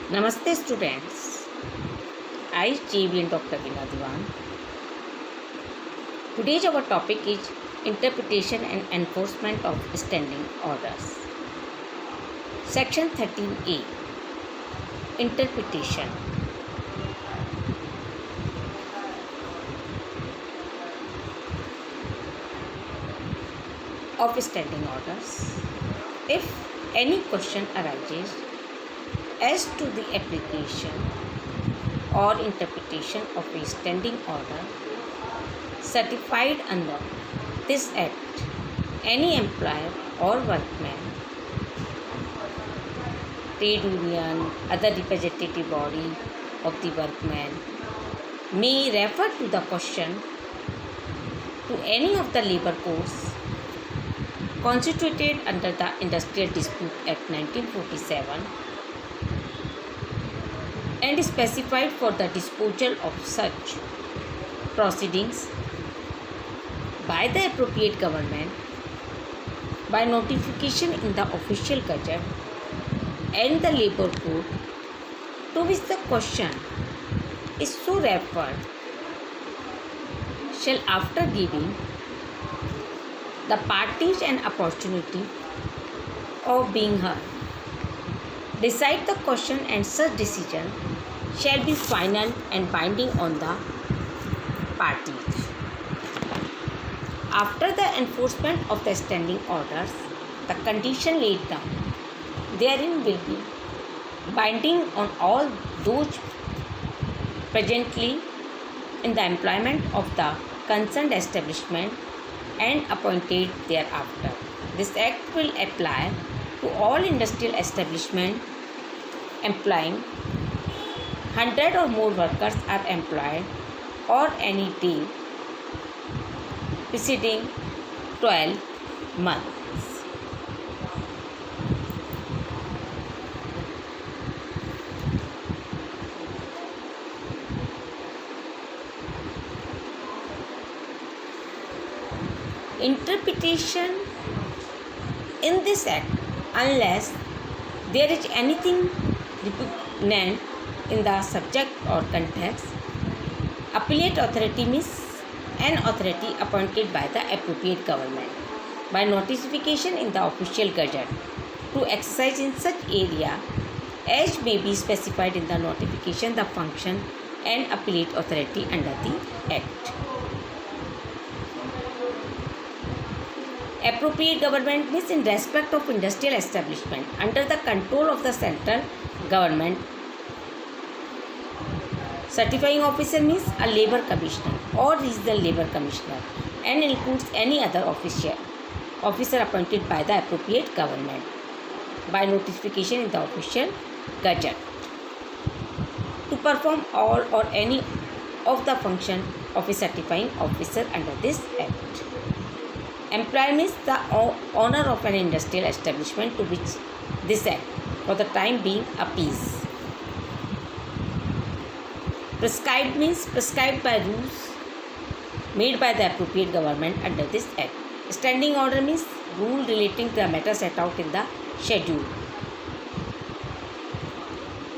Namaste students, I JVN Dr. Veena Diwan. Today's our topic is interpretation and enforcement of standing orders. Section 13A, interpretation. Of standing orders. If any question arises as to the application or interpretation of a standing order certified under this Act, any employer or workman, trade union, other representative body of the workman may refer to the question to any of the labor codes constituted under the Industrial Dispute Act 1947 and specified for the disposal of such proceedings by the appropriate government by notification in the official gazette and the labor code to which the question is so referred shall, after giving the parties an opportunity of being heard, decide the question, and such decision shall be final and binding on the parties. After the enforcement of the standing orders, the condition laid down therein will be binding on all those presently in the employment of the concerned establishment and appointed thereafter. This Act will apply to all industrial establishments employing 100 or more workers are employed or any day preceding 12 months. Interpretation in this Act, unless there is anything repugnant in the subject or context, appellate authority means an authority appointed by the appropriate government by notification in the official gazette to exercise in such area as may be specified in the notification the function and appellate authority under the Act. Appropriate government means in respect of industrial establishment under the control of the central government. Certifying officer means a labor commissioner or regional labor commissioner and includes any other officer appointed by the appropriate government by notification in the official gazette to perform all or any of the function of a certifying officer under this Act. Employer means the owner of an industrial establishment to which this Act for the time being appeals. Prescribed means prescribed by rules made by the appropriate government under this Act. Standing order means rule relating to the matter set out in the schedule.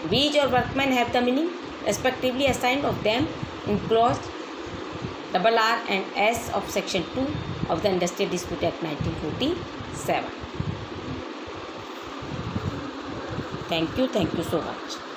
Wage or workman have the meaning respectively assigned of them in clause RR and S of section 2 of the Industrial Dispute Act 1947. Thank you so much.